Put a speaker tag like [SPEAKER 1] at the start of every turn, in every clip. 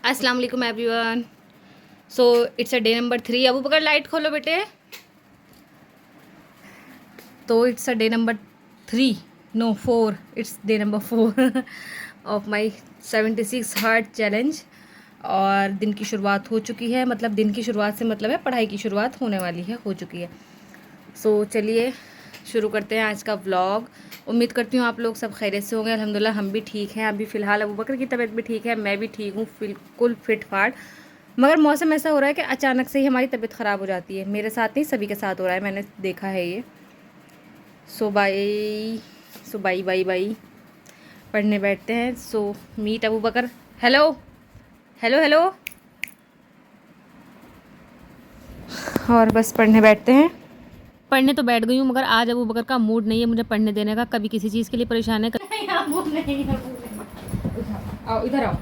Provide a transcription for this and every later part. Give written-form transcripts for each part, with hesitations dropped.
[SPEAKER 1] अस्सलाम वालेकुम everyone. So it's a day number 3। Abu Bakr light खोलो बेटे। तो it's a day number 3, no 4, it's day number 4 of my 76 hard challenge. और दिन की शुरुआत हो चुकी है, मतलब दिन की शुरुआत से मतलब है पढ़ाई की शुरुआत होने वाली है, हो चुकी है। सो चलिए शुरू करते हैं आज का व्लॉग। उम्मीद करती हूँ आप लोग सब खैरियत से होंगे। अल्हम्दुलिल्लाह हम भी ठीक हैं। अभी फ़िलहाल अबू बकर की तबीयत भी ठीक है, मैं भी ठीक हूँ, बिल्कुल फिट फाट। मगर मौसम ऐसा हो रहा है कि अचानक से ही हमारी तबीयत ख़राब हो जाती है। मेरे साथ नहीं, सभी के साथ हो रहा है, मैंने देखा है ये। सो बाई बाई बाई पढ़ने बैठते हैं। So meet Abu Bakr. Hello hello hello. और बस पढ़ने बैठते हैं। पढ़ने तो बैठ गई हूँ, मगर आज अबू बकर का मूड नहीं है मुझे पढ़ने देने का। कभी किसी चीज़ के लिए परेशान है, आओ इधर आओ,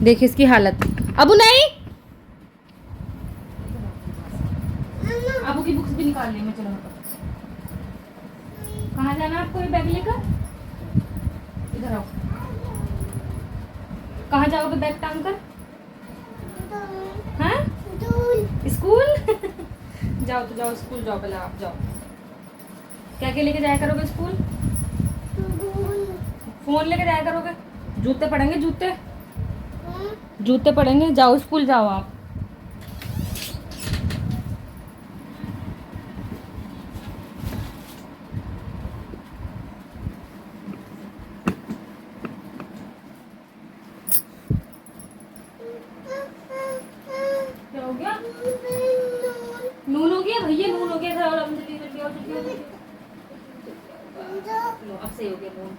[SPEAKER 1] देखिए इसकी हालत। अबू नहीं, अबू की बुक्स भी निकाल ली मैं। चलो कहाँ जाना है आपको ये बैग लेकर? इधर आओ। कहाँ जाओगे बैग टांग कर? हाँ स्कूल जाओ तो जाओ, स्कूल जाओ, पहले आप जाओ। क्या क्या लेके जाया करोगे स्कूल? फोन लेके जाया करोगे? जूते पड़ेंगे, जूते जूते पड़ेंगे। जाओ स्कूल जाओ आप। क्या हो गया? नून हो गया भैया, नून हो गया। और जल्दी जल्दी और जल्दी। लो अब सही हो गया नून।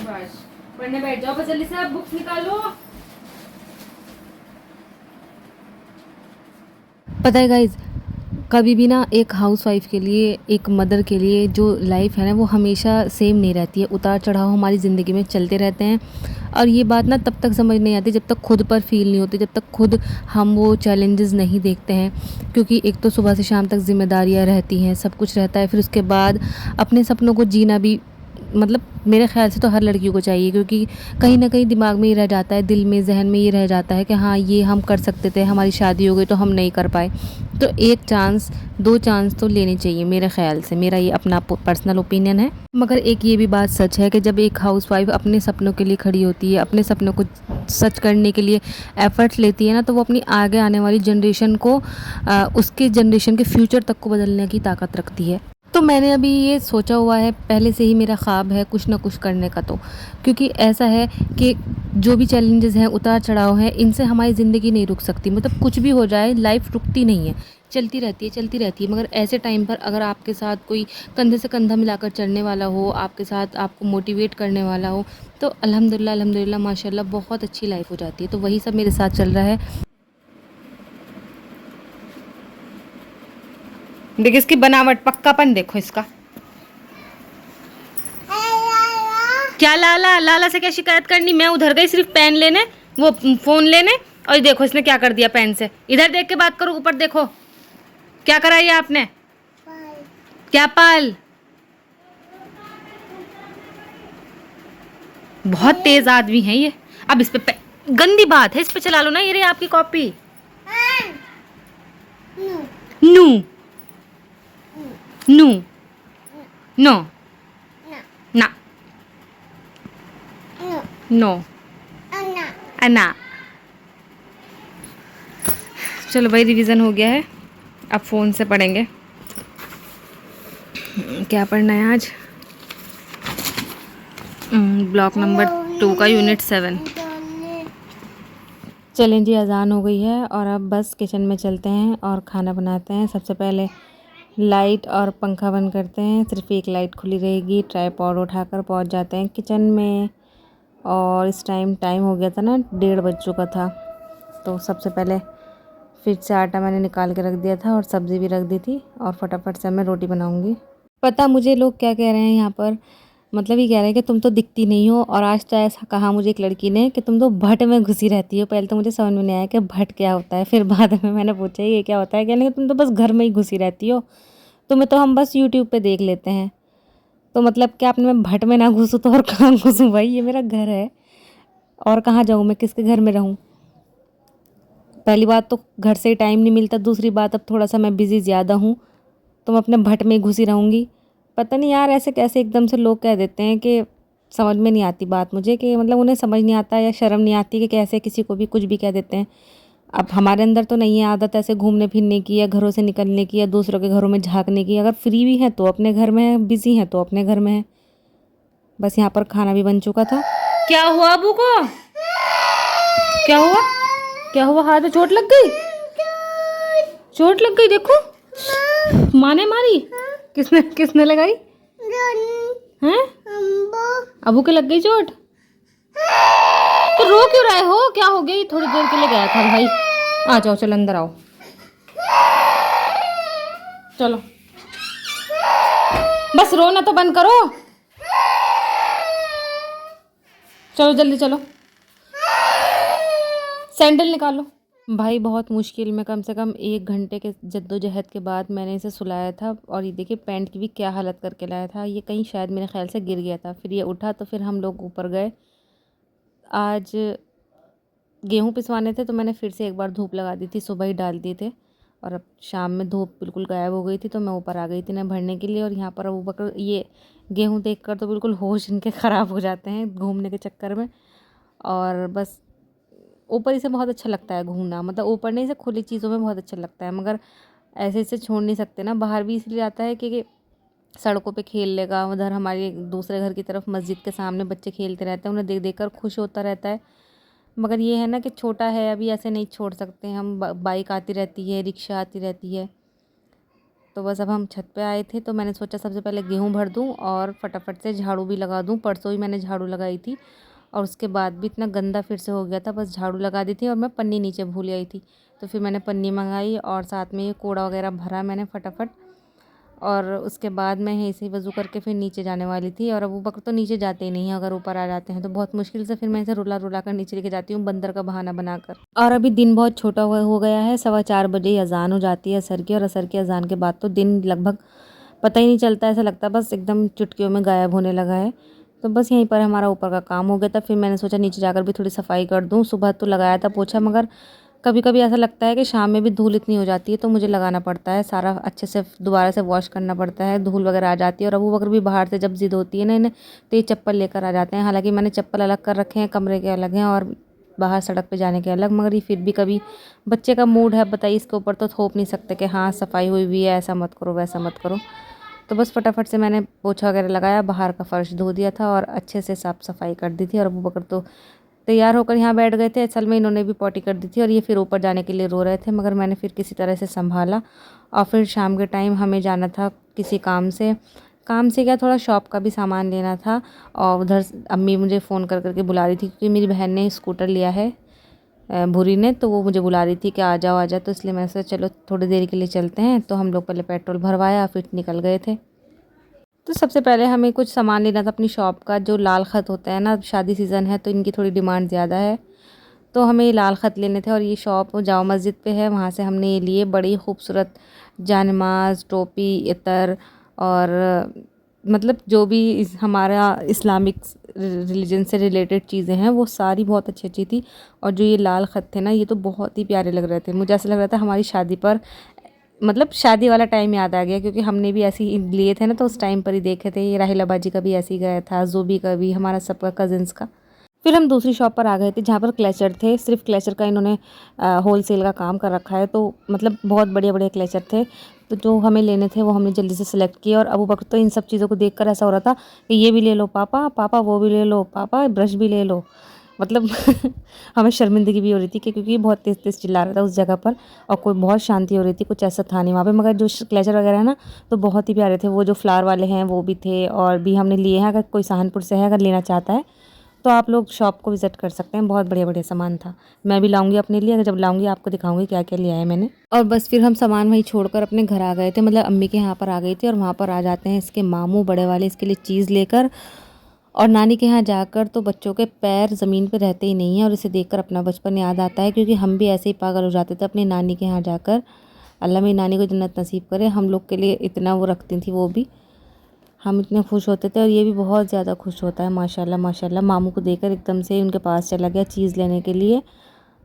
[SPEAKER 1] बस पढ़ने बैठ जाओ, बस जल्दी से आप बुक्स निकालो। पता है गाइज, कभी भी ना एक हाउसवाइफ के लिए, एक मदर के लिए जो लाइफ है ना वो हमेशा सेम नहीं रहती है। उतार चढ़ाव हमारी ज़िंदगी में चलते रहते हैं। और ये बात ना तब तक समझ नहीं आती जब तक खुद पर फील नहीं होती, जब तक खुद हम वो चैलेंजेस नहीं देखते हैं। क्योंकि एक तो सुबह से शाम तक जिम्मेदारियां रहती हैं, सब कुछ रहता है। फिर उसके बाद अपने सपनों को जीना भी, मतलब मेरे ख़्याल से तो हर लड़कियों को चाहिए। क्योंकि कहीं ना कहीं दिमाग में ये रह जाता है, दिल में, जहन में ये रह जाता है कि हाँ ये हम कर सकते थे, हमारी शादी हो गई तो हम नहीं कर पाए। तो एक चांस, दो चांस तो लेनी चाहिए मेरे ख़्याल से। मेरा ये अपना पर्सनल ओपिनियन है। मगर एक ये भी बात सच है कि जब एक हाउसवाइफ अपने सपनों के लिए खड़ी होती है, अपने सपनों को सच करने के लिए एफ़र्ट्स लेती है ना, तो वो अपनी आगे आने वाली जनरेशन को, उसके जनरेशन के फ्यूचर तक को बदलने की ताकत रखती है। तो मैंने अभी ये सोचा हुआ है, पहले से ही मेरा ख्वाब है कुछ ना कुछ करने का। तो क्योंकि ऐसा है कि जो भी चैलेंजेस हैं, उतार चढ़ाव हैं, इनसे हमारी ज़िंदगी नहीं रुक सकती। मतलब कुछ भी हो जाए, लाइफ रुकती नहीं है, चलती रहती है, चलती रहती है। मगर ऐसे टाइम पर अगर आपके साथ कोई कंधे से कंधा मिलाकर चलने वाला हो, आपके साथ आपको मोटिवेट करने वाला हो, तो अल्हम्दुलिल्लाह अल्हम्दुलिल्लाह माशाल्लाह बहुत अच्छी लाइफ हो जाती है। तो वही सब मेरे साथ चल रहा है। देखिए इसकी बनावट, पक्कापन देखो इसका। क्या लाला, लाला से क्या शिकायत करनी? मैं उधर गई सिर्फ पेन लेने, वो फोन लेने, और ये देखो इसने क्या कर दिया पेन से। इधर देख के बात करो, ऊपर देखो क्या करा ये आपने। क्या पाल? बहुत तेज आदमी है ये। अब इस पे गंदी बात है, इस पे चला लो ना। ये रही आपकी कॉपी। नू नू नो ना नो अना। चलो भाई रिवीजन हो गया है, अब फ़ोन से पढ़ेंगे। क्या पढ़ना है आज? ब्लॉक नंबर 2 का यूनिट 7। चलें जी, अज़ान हो गई है और अब बस किचन में चलते हैं और खाना बनाते हैं। सबसे पहले लाइट और पंखा बंद करते हैं, सिर्फ एक लाइट खुली रहेगी। ट्राइपॉड उठाकर पहुंच जाते हैं किचन में। और इस टाइम हो गया था ना, 1:30 बज चुका था। तो सबसे पहले फ्रिज से आटा मैंने निकाल के रख दिया था और सब्ज़ी भी रख दी थी, और फटाफट से मैं रोटी बनाऊंगी। पता मुझे लोग क्या कह रहे हैं यहाँ पर, मतलब ये कह रहे हैं कि तुम तो दिखती नहीं हो। और आज तो ऐसा कहा मुझे एक लड़की ने कि तुम तो भट्ट में घुसी रहती हो। पहले तो मुझे समझ में नहीं आया कि भट्ट क्या होता है, फिर बाद में मैंने पूछा ये क्या होता है, कहने कि तुम तो बस घर में ही घुसी रहती हो। तुम्हें तो हम बस यूट्यूब पे देख लेते हैं। तो मतलब क्या अपने मैं भट में ना घुसूँ तो और कहाँ घुसूँ भाई, ये मेरा घर है और कहाँ जाऊँ मैं, किसके घर में रहूँ। पहली बात तो घर से टाइम नहीं मिलता, दूसरी बात अब थोड़ा सा मैं बिज़ी ज़्यादा हूँ, तो मैं अपने भट में घुसी रहूँगी। पता नहीं यार ऐसे कैसे एकदम से लोग कह देते हैं कि समझ में नहीं आती बात मुझे, कि मतलब उन्हें समझ नहीं आता या शर्म नहीं आती कि कैसे किसी को भी कुछ भी कह देते हैं। अब हमारे अंदर तो नहीं है आदत ऐसे घूमने फिरने की या घरों से निकलने की या दूसरों के घरों में झाँकने की। अगर फ्री भी हैं तो अपने घर में हैं, बिज़ी हैं तो अपने घर में हैं। बस यहाँ पर खाना भी बन चुका था। क्या हुआ अबू को? क्या हुआ? क्या हुआ? हाथ में चोट लग गई? चोट लग गई देखो। माँ ने मारी? किसने किसने लगाई? हैं? अबू के लग गई चोट? तो रो क्यों रहे हो? क्या हो गई? थोड़ी देर के लिए गया था भाई। आ जाओ, चलो अंदर आओ, चलो बस रोना तो बंद करो, चलो जल्दी चलो, सैंडल निकालो। भाई बहुत मुश्किल में कम से कम 1 घंटे के जद्दोजहद के बाद मैंने इसे सुलाया था। और ये देखिए पैंट की भी क्या हालत करके लाया था। ये कहीं शायद मेरे ख्याल से गिर गया था, फिर ये उठा तो फिर हम लोग ऊपर गए। आज गेहूँ पिसवाने थे तो मैंने फिर से एक बार धूप लगा दी थी, सुबह ही डाल दिए थे। और अब शाम में धूप बिल्कुल गायब हो गई थी तो मैं ऊपर आ गई थी ना भरने के लिए। और यहाँ पर अबू बकर ये गेहूँ देखकर तो बिल्कुल होश इनके ख़राब हो जाते हैं घूमने के चक्कर में। और बस ऊपर ही से बहुत अच्छा लगता है घूमना, मतलब ऊपर नहीं से खुली चीज़ों में बहुत अच्छा लगता है, मगर ऐसे इसे छोड़ नहीं सकते ना। बाहर भी इसलिए आता है कि सड़कों पे खेल लेगा, उधर हमारे दूसरे घर की तरफ मस्जिद के सामने बच्चे खेलते रहते हैं, उन्हें देख देख कर खुश होता रहता है। मगर ये है ना कि छोटा है अभी, ऐसे नहीं छोड़ सकते हम। बाइक आती रहती है, रिक्शा आती रहती है। तो बस अब हम छत पे आए थे तो मैंने सोचा सबसे पहले गेहूँ भर दूँ और फटाफट से झाड़ू भी लगा दूँ। परसों ही मैंने झाड़ू लगाई थी और उसके बाद भी इतना गंदा फिर से हो गया था। बस झाड़ू लगा दी थी और मैं पन्नी नीचे भूल आई थी, तो फिर मैंने पन्नी मंगाई और साथ में ये कूड़ा वगैरह भरा मैंने फटाफट। और उसके बाद मैं यहीं से वज़ू करके फिर नीचे जाने वाली थी। और अबू बकर तो नीचे जाते ही नहीं हैं, अगर ऊपर आ जाते हैं तो बहुत मुश्किल से फिर मैं इसे रुला रुला कर नीचे लेके जाती हूँ, बंदर का बहाना बनाकर। और अभी दिन बहुत छोटा हो गया है, 4:15 बजे ही अज़ान हो जाती है असर की। और असर की अज़ान के बाद तो दिन लगभग पता ही नहीं चलता, ऐसा लगता है बस एकदम चुटकियों में गायब होने लगा है। तो बस यहीं पर हमारा ऊपर का काम हो गया था। फिर मैंने सोचा नीचे जाकर भी थोड़ी सफाई कर दूँ। सुबह तो लगाया था पोछा, मगर कभी कभी ऐसा लगता है कि शाम में भी धूल इतनी हो जाती है तो मुझे लगाना पड़ता है, सारा अच्छे से दोबारा से वॉश करना पड़ता है, धूल वगैरह आ जाती है। और अबू बकर भी बाहर से जब ज़िद होती है ना इन्हें, तो ये चप्पल लेकर आ जाते हैं। हालांकि मैंने चप्पल अलग कर रखे हैं, कमरे के अलग हैं और बाहर सड़क पे जाने के अलग, मगर ये फिर भी कभी बच्चे का मूड है, बताइए, इसके ऊपर तो थोप नहीं सकते कि हाँ सफाई हुई हुई है, ऐसा मत करो वैसा मत करो। तो बस फटाफट से मैंने पोछा वगैरह लगाया, बाहर का फ़र्श धो दिया था और अच्छे से साफ़ सफाई कर दी थी। और अबू बकर तो तैयार होकर यहाँ बैठ गए थे। असल में इन्होंने भी पॉटी कर दी थी और ये फिर ऊपर जाने के लिए रो रहे थे, मगर मैंने फिर किसी तरह से संभाला। और फिर शाम के टाइम हमें जाना था किसी काम से क्या, थोड़ा शॉप का भी सामान लेना था। और उधर अम्मी मुझे फ़ोन कर करके बुला रही थी क्योंकि मेरी बहन ने स्कूटर लिया है, भूरी ने, तो वो मुझे बुला रही थी कि आ जाओ आ जाओ। तो इसलिए मैंने सोचा चलो थोड़ी देर के लिए चलते हैं। तो हम लोग पहले पेट्रोल भरवाया फिर निकल गए थे। तो सबसे पहले हमें कुछ सामान लेना था अपनी शॉप का, जो लाल ख़त होता है ना, शादी सीज़न है तो इनकी थोड़ी डिमांड ज़्यादा है, तो हमें ये लाल ख़त लेने थे। और ये शॉप जामा मस्जिद पे है, वहाँ से हमने ये लिए। बड़ी खूबसूरत जानमाज़, टोपी, इतर और मतलब जो भी हमारा इस्लामिक रिलीजन से रिलेटेड चीज़ें हैं वो सारी बहुत अच्छी अच्छी थी। और जो ये लाल ख़त थे ना, ये तो बहुत ही प्यारे लग रहे थे। मुझे ऐसा लग रहा था हमारी शादी पर, मतलब शादी वाला टाइम याद आ गया, क्योंकि हमने भी ऐसे ही लिए थे ना तो उस टाइम पर ही देखे थे। ये राहिला बाजी का भी ऐसे ही गया था, ज़ूबी का भी, हमारा सबका कज़िन्स का। फिर हम दूसरी शॉप पर आ गए थे जहाँ पर क्लेचर थे, सिर्फ क्लेचर का इन्होंने होल सेल का काम कर रखा है, तो मतलब बहुत बढ़िया बढ़िया क्लेचर थे। तो जो हमें लेने थे वो हमने जल्दी से सिलेक्ट किए। और अबू बकर तो इन सब चीज़ों को देखकर ऐसा हो रहा था कि ये भी ले लो पापा, पापा वो भी ले लो पापा, ब्रश भी ले लो, मतलब हमें शर्मिंदगी भी हो रही थी कि क्योंकि बहुत तेज़ तेज़ चिल्ला रहा था उस जगह पर और कोई बहुत शांति हो रही थी, कुछ ऐसा था नहीं वहाँ पे। मगर जो क्लेचर वगैरह है ना तो बहुत ही प्यारे थे, वो जो फ्लावर वाले हैं वो भी थे और भी हमने लिए हैं। अगर कोई सहारनपुर से है अगर लेना चाहता है तो आप लोग शॉप को विज़िट कर सकते हैं, बहुत बढ़िया बढ़िया सामान था। मैं भी लाऊंगी अपने लिए, अगर जब लाऊंगी आपको दिखाऊंगी क्या क्या लिया है मैंने। और बस फिर हम सामान वहीं छोड़कर अपने घर आ गए थे, मतलब अम्मी के यहाँ पर आ गई थी। और वहाँ पर आ जाते हैं इसके मामू बड़े वाले इसके लिए चीज़ लेकर, और नानी के यहाँ जाकर तो बच्चों के पैर ज़मीन पे रहते ही नहीं हैं। और इसे देखकर अपना बचपन याद आता है, क्योंकि हम भी ऐसे ही पागल हो जाते थे अपनी नानी के यहाँ जाकर। अल्लाह मेरी नानी को जन्नत नसीब करे। हम लोग के लिए इतना वो रखती थी वो भी, हम इतने खुश होते थे और ये भी बहुत ज़्यादा खुश होता है माशाल्लाह माशाल्लाह। मामू को देकर एकदम से उनके पास चला गया चीज़ लेने के लिए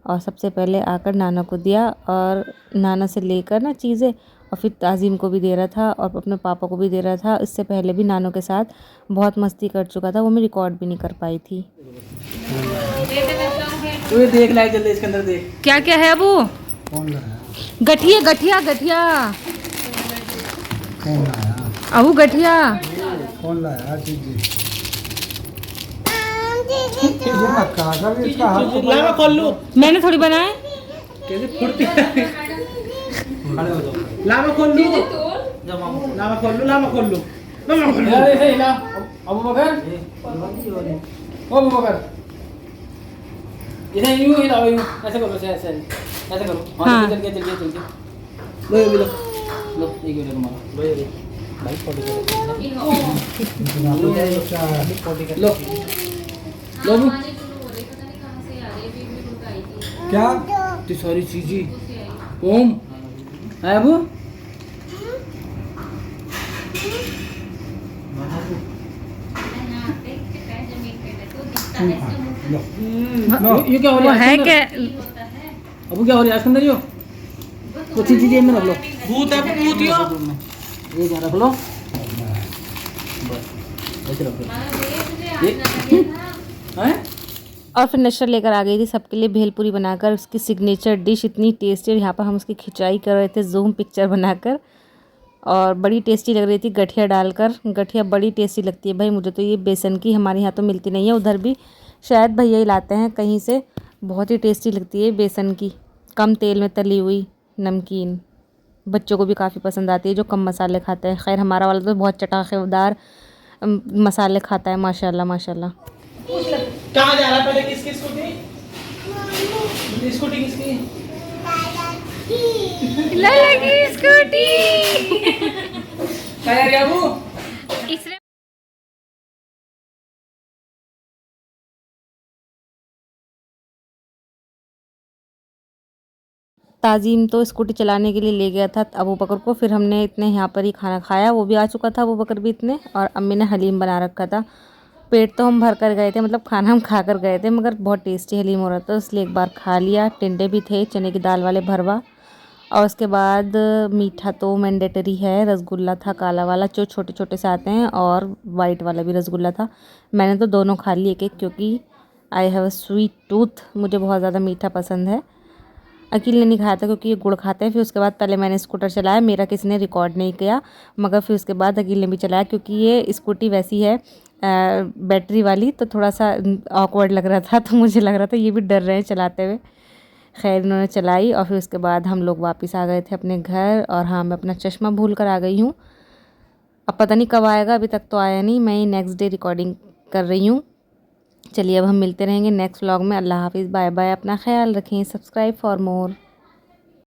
[SPEAKER 1] और सबसे पहले आकर नाना को दिया और नाना से लेकर ना चीज़ें और फिर ताज़ीम को भी दे रहा था और अपने पापा को भी दे रहा था। इससे पहले भी नानों के साथ बहुत मस्ती कर चुका था, वो मैं रिकॉर्ड भी नहीं कर पाई थी।
[SPEAKER 2] तू देख लाइक जल्दी इसके अंदर देख
[SPEAKER 1] क्या क्या है वो? गठिया गठिया गठिया अबू गठिया
[SPEAKER 3] कौन लाया चीज़?
[SPEAKER 2] लावा खोल लूं,
[SPEAKER 1] मैंने थोड़ी बनाए।
[SPEAKER 2] कैसे फुर्ती है। लावा खोल लूं, लावा खोल लूं, लावा खोल लूं, लावा खोल लूं। ऐसे हिला अबू बकर, ओ अबू बकर इसे यूं हिलाओ, यूं ऐसे करो, ऐसे ऐसे ऐसे करो। हाँ चल के लो ये भी लो, लो एक मिनट मारो, लो ये भाई फोटो लो लो लो क्या इतनी सारी चीजें ओम है वो ये क्या हो रहा है क्या? अबू क्या हो रहा है अंदर? यो कुछ चीजें अंदर रख लो, भूत है भूत ये क्या रख लो, ऐसे रख लो हैं।
[SPEAKER 1] और फिर नशर लेकर आ गई थी सबके लिए भेलपूरी बनाकर, उसकी सिग्नेचर डिश इतनी टेस्टी। और यहाँ पर हम उसकी खिंचाई कर रहे थे जूम पिक्चर बनाकर और बड़ी टेस्टी लग रही थी गठिया डालकर। गठिया बड़ी टेस्टी लगती है भाई, मुझे तो ये बेसन की हमारे यहाँ तो मिलती नहीं है, उधर भी शायद भैया ही लाते हैं कहीं से। बहुत ही टेस्टी लगती है बेसन की, कम तेल में तली हुई नमकीन। बच्चों को भी काफ़ी पसंद आती है जो कम मसाले खाते हैं। खैर हमारा वाला तो बहुत चटाखेदार मसाले खाता है माशाल्लाह माशाल्लाह।
[SPEAKER 2] कहाँ जा रहा है? पहले किसकी स्कूटी? स्कूटी किसकी?
[SPEAKER 1] लाला की स्कूटी।
[SPEAKER 2] क्या यार वो?
[SPEAKER 1] ताज़ीम तो स्कूटी चलाने के लिए ले गया था अबू बकर को, फिर हमने इतने यहाँ पर ही खाना खाया, वो भी आ चुका था अबू बकर भी इतने, और अम्मी ने हलीम बना रखा था। पेट तो हम भर कर गए थे, मतलब खाना हम खा कर गए थे, मगर बहुत टेस्टी हलीम हो रहा था इसलिए एक बार खा लिया। टिंडे भी थे, चने की दाल वाले भरवा, और उसके बाद मीठा तो मैंडेटरी है, रसगुल्ला था काला वाला जो छोटे छोटे से आते हैं, और वाइट वाला भी रसगुल्ला था। मैंने तो दोनों खा लिए एक एक, क्योंकि I have a sweet tooth, मुझे बहुत ज़्यादा मीठा पसंद है। अकील ने नहीं खाया था क्योंकि ये गुड़ खाते हैं। फिर उसके बाद पहले मैंने स्कूटर चलाया, मेरा किसी ने रिकॉर्ड नहीं किया, मगर फिर उसके बाद अकील ने भी चलाया, क्योंकि ये स्कूटी वैसी है बैटरी वाली, तो थोड़ा सा ऑकवर्ड लग रहा था, तो मुझे लग रहा था ये भी डर रहे हैं चलाते हुए। खैर इन्होंने चलाई और फिर उसके बाद हम लोग वापस आ गए थे अपने घर। और हाँ, मैं अपना चश्मा भूल कर आ गई हूँ, अब पता नहीं कब आएगा, अभी तक तो आया नहीं। मैं नेक्स्ट डे रिकॉर्डिंग कर रही हूँ। चलिए अब हम मिलते रहेंगे नेक्स्ट व्लॉग में। अल्लाह हाफिज़, बाय बाय, अपना ख्याल रखें, सब्सक्राइब फॉर मोर।